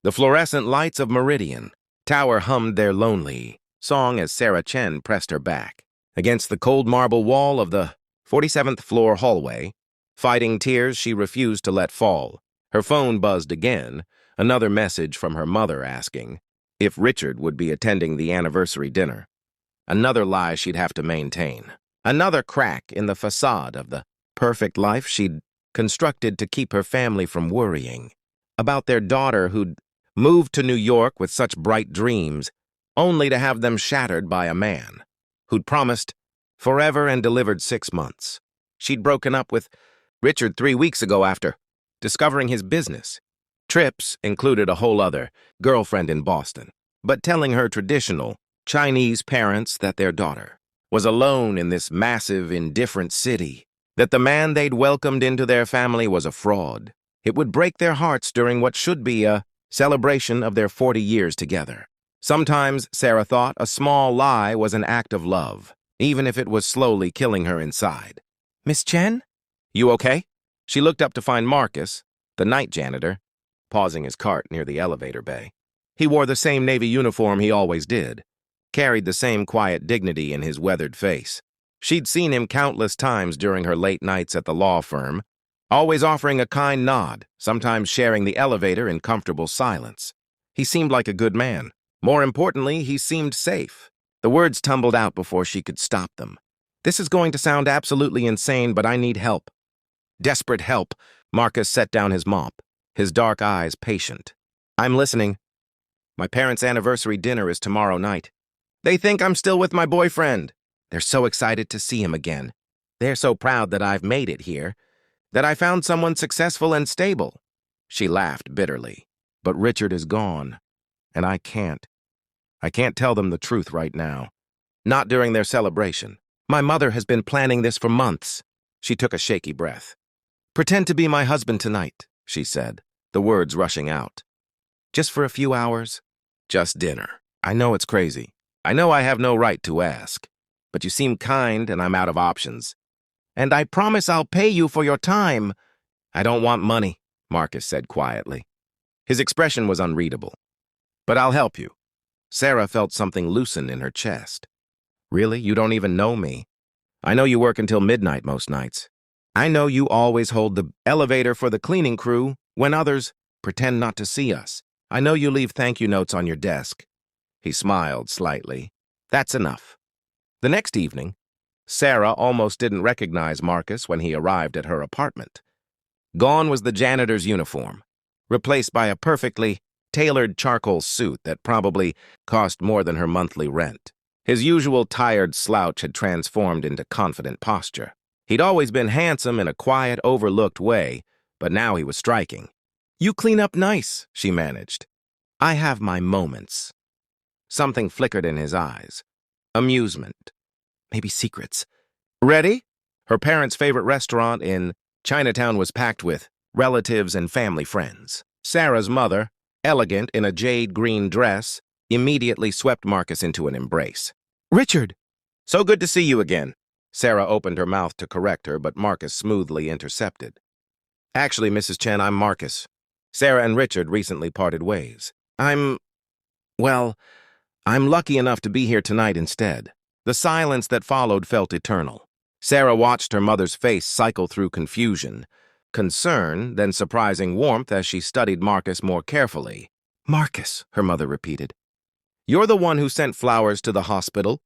The fluorescent lights of Meridian Tower hummed their lonely song as Sarah Chen pressed her back against the cold marble wall of the 47th floor hallway. Fighting tears she refused to let fall. Her phone buzzed again, another message from her mother asking if Richard would be attending the anniversary dinner. Another lie she'd have to maintain. Another crack in the facade of the perfect life she'd constructed to keep her family from worrying about their daughter who'd moved to New York with such bright dreams, only to have them shattered by a man who'd promised forever and delivered 6 months. She'd broken up with Richard 3 weeks ago after discovering his business. Trips included a whole other girlfriend in Boston, but telling her traditional Chinese parents that their daughter was alone in this massive, indifferent city, that the man they'd welcomed into their family was a fraud. It would break their hearts during what should be a celebration of their 40 years together. Sometimes, Sarah thought, a small lie was an act of love, even if it was slowly killing her inside. "Miss Chen? You okay?" She looked up to find Marcus, the night janitor, pausing his cart near the elevator bay. He wore the same Navy uniform he always did, carried the same quiet dignity in his weathered face. She'd seen him countless times during her late nights at the law firm, always offering a kind nod, sometimes sharing the elevator in comfortable silence. He seemed like a good man. More importantly, he seemed safe. The words tumbled out before she could stop them. "This is going to sound absolutely insane, but I need help." Desperate help, Marcus set down his mop, his dark eyes patient. "I'm listening. My parents' anniversary dinner is tomorrow night. They think I'm still with my boyfriend. They're so excited to see him again. They're so proud that I've made it here, that I found someone successful and stable." She laughed bitterly. "But Richard is gone, and I can't tell them the truth right now. Not during their celebration. My mother has been planning this for months." She took a shaky breath. "Pretend to be my husband tonight," she said, the words rushing out. "Just for a few hours. Just dinner. I know it's crazy. I know I have no right to ask. But you seem kind and I'm out of options. And I promise I'll pay you for your time." "I don't want money," Marcus said quietly. His expression was unreadable. "But I'll help you." Sarah felt something loosen in her chest. "Really? You don't even know me. I know you work until midnight most nights. I know you always hold the elevator for the cleaning crew when others pretend not to see us. I know you leave thank you notes on your desk." He smiled slightly. "That's enough." The next evening, Sarah almost didn't recognize Marcus when he arrived at her apartment. Gone was the janitor's uniform, replaced by a perfectly tailored charcoal suit that probably cost more than her monthly rent. His usual tired slouch had transformed into confident posture. He'd always been handsome in a quiet, overlooked way, but now he was striking. "You clean up nice," she managed. "I have my moments." Something flickered in his eyes. Amusement. Maybe secrets. "Ready?" Her parents' favorite restaurant in Chinatown was packed with relatives and family friends. Sarah's mother, elegant in a jade green dress, immediately swept Marcus into an embrace. "Richard!" "So good to see you again." Sarah opened her mouth to correct her, but Marcus smoothly intercepted. "Actually, Mrs. Chen, I'm Marcus. Sarah and Richard recently parted ways. Well, I'm lucky enough to be here tonight instead." The silence that followed felt eternal. Sarah watched her mother's face cycle through confusion, concern, then surprising warmth as she studied Marcus more carefully. "Marcus," her mother repeated. "You're the one who sent flowers to the hospital?"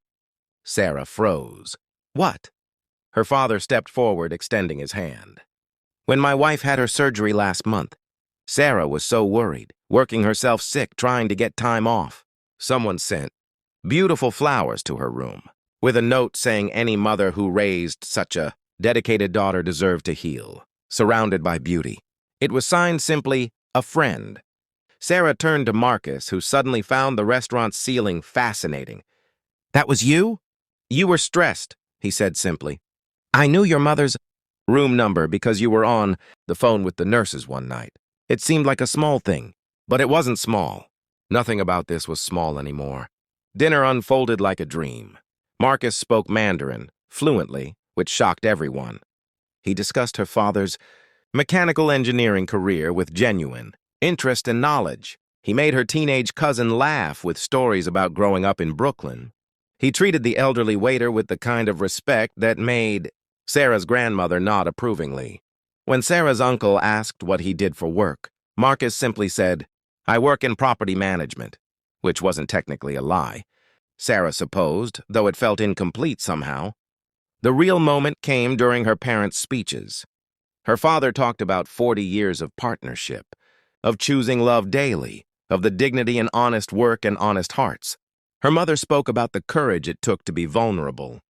Sarah froze. "What?" Her father stepped forward, extending his hand. "When my wife had her surgery last month, Sarah was so worried, working herself sick, trying to get time off. Someone sent beautiful flowers to her room, with a note saying any mother who raised such a dedicated daughter deserved to heal, surrounded by beauty. It was signed simply, a friend." Sarah turned to Marcus, who suddenly found the restaurant's ceiling fascinating. "That was you?" "You were stressed," he said simply. "I knew your mother's room number because you were on the phone with the nurses one night. It seemed like a small thing, but it wasn't small. Nothing about this was small anymore." Dinner unfolded like a dream. Marcus spoke Mandarin, fluently, which shocked everyone. He discussed her father's mechanical engineering career with genuine interest and knowledge. He made her teenage cousin laugh with stories about growing up in Brooklyn. He treated the elderly waiter with the kind of respect that made Sarah's grandmother nod approvingly. When Sarah's uncle asked what he did for work, Marcus simply said, "I work in property management," which wasn't technically a lie, Sarah supposed, though it felt incomplete somehow. The real moment came during her parents' speeches. Her father talked about 40 years of partnership, of choosing love daily, of the dignity in honest work and honest hearts. Her mother spoke about the courage it took to be vulnerable,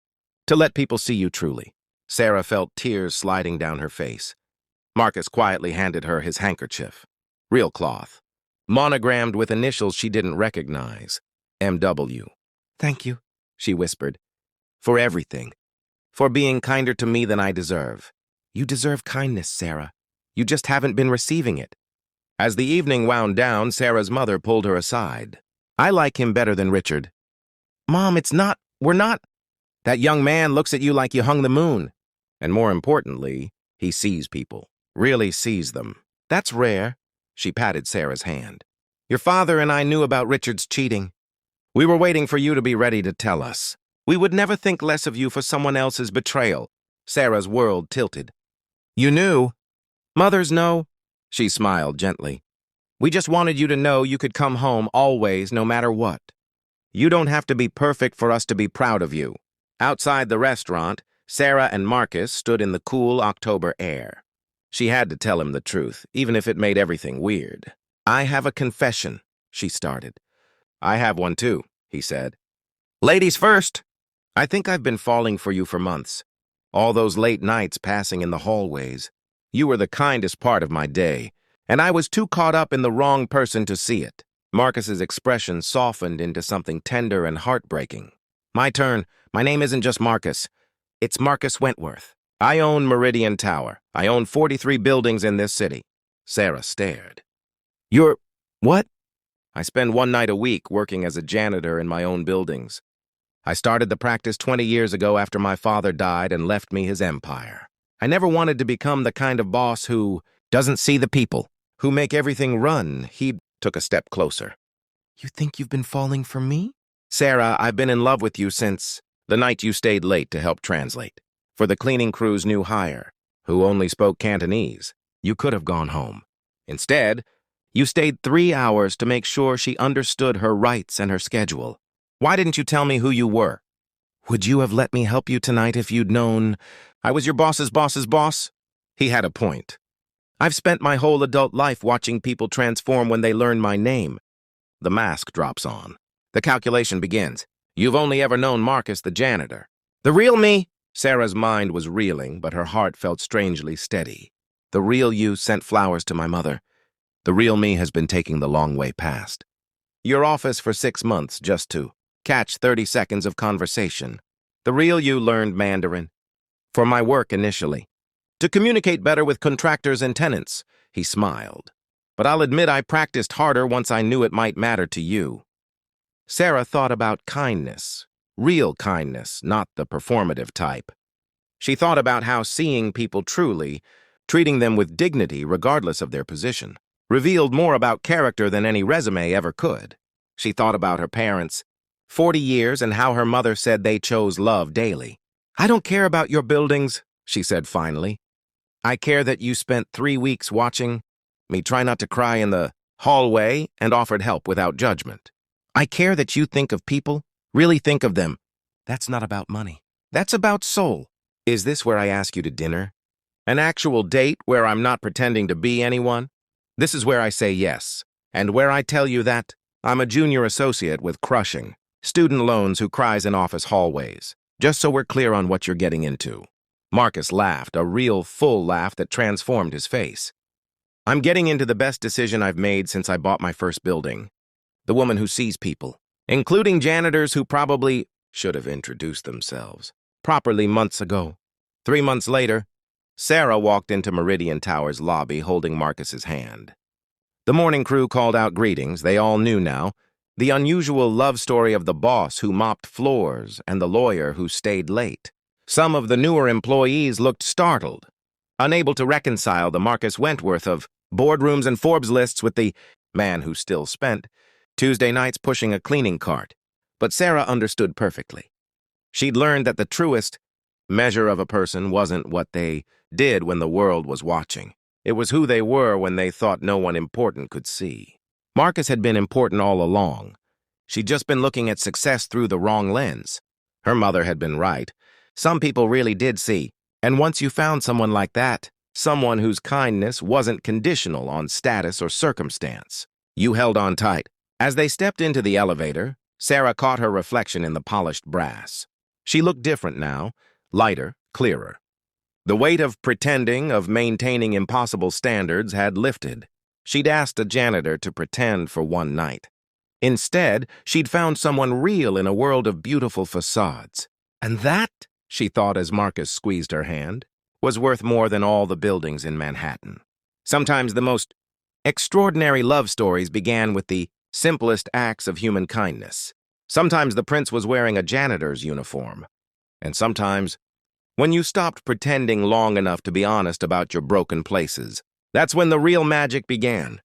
to let people see you truly. Sarah felt tears sliding down her face. Marcus quietly handed her his handkerchief. Real cloth, monogrammed with initials she didn't recognize. M.W. "Thank you," she whispered, "for everything. For being kinder to me than I deserve. You deserve kindness, Sarah. You just haven't been receiving it." As the evening wound down, Sarah's mother pulled her aside. "I like him better than Richard." "Mom, we're not." "That young man looks at you like you hung the moon. And more importantly, he sees people, really sees them. That's rare." She patted Sarah's hand. "Your father and I knew about Richard's cheating. We were waiting for you to be ready to tell us. We would never think less of you for someone else's betrayal." Sarah's world tilted. "You knew?" "Mothers know." She smiled gently. "We just wanted you to know you could come home always, no matter what. You don't have to be perfect for us to be proud of you." Outside the restaurant, Sarah and Marcus stood in the cool October air. She had to tell him the truth, even if it made everything weird. "I have a confession," she started. "I have one too," he said. "Ladies first." "I think I've been falling for you for months. All those late nights passing in the hallways. You were the kindest part of my day, and I was too caught up in the wrong person to see it." Marcus's expression softened into something tender and heartbreaking. "My turn. My name isn't just Marcus. It's Marcus Wentworth. I own Meridian Tower. I own 43 buildings in this city." Sarah stared. "You're... what?" "I spend one night a week working as a janitor in my own buildings. I started the practice 20 years ago after my father died and left me his empire. I never wanted to become the kind of boss who doesn't see the people, who make everything run." He took a step closer. "You think you've been falling for me?" "Sarah, I've been in love with you since the night you stayed late to help translate. For the cleaning crew's new hire, who only spoke Cantonese. You could have gone home. Instead, you stayed 3 hours to make sure she understood her rights and her schedule. Why didn't you tell me who you were? Would you have let me help you tonight if you'd known I was your boss's boss's boss?" He had a point. "I've spent my whole adult life watching people transform when they learn my name." The mask drops on. The calculation begins. "You've only ever known Marcus the janitor. The real me?" Sarah's mind was reeling, but her heart felt strangely steady. "The real you sent flowers to my mother. The real me has been taking the long way past. Your office for 6 months just to catch 30 seconds of conversation. The real you learned Mandarin. For my work initially. To communicate better with contractors and tenants." He smiled. "But I'll admit I practiced harder once I knew it might matter to you." Sarah thought about kindness. Real kindness, not the performative type. She thought about how seeing people truly, treating them with dignity regardless of their position, revealed more about character than any resume ever could. She thought about her parents, 40 years, and how her mother said they chose love daily. "I don't care about your buildings," she said finally. "I care that you spent 3 weeks watching me try not to cry in the hallway and offered help without judgment. I care that you think of people, really think of them. That's not about money. That's about soul. Is this where I ask you to dinner? An actual date where I'm not pretending to be anyone? This is where I say yes, and where I tell you that I'm a junior associate with crushing student loans who cries in office hallways, just so we're clear on what you're getting into." Marcus laughed, a real full laugh that transformed his face. "I'm getting into the best decision I've made since I bought my first building. The woman who sees people, including janitors who probably should have introduced themselves properly months ago." 3 months later, Sarah walked into Meridian Tower's lobby holding Marcus's hand. The morning crew called out greetings. They all knew now. The unusual love story of the boss who mopped floors and the lawyer who stayed late. Some of the newer employees looked startled, unable to reconcile the Marcus Wentworth of boardrooms and Forbes lists with the man who still spent Tuesday nights pushing a cleaning cart. But Sarah understood perfectly. She'd learned that the truest measure of a person wasn't what they did when the world was watching. It was who they were when they thought no one important could see. Marcus had been important all along. She'd just been looking at success through the wrong lens. Her mother had been right. Some people really did see. And once you found someone like that, someone whose kindness wasn't conditional on status or circumstance, you held on tight. As they stepped into the elevator, Sarah caught her reflection in the polished brass. She looked different now, lighter, clearer. The weight of pretending, of maintaining impossible standards, had lifted. She'd asked a janitor to pretend for one night. Instead, she'd found someone real in a world of beautiful facades. And that, she thought as Marcus squeezed her hand, was worth more than all the buildings in Manhattan. Sometimes the most extraordinary love stories began with the simplest acts of human kindness. Sometimes the prince was wearing a janitor's uniform. And sometimes, when you stopped pretending long enough to be honest about your broken places, that's when the real magic began.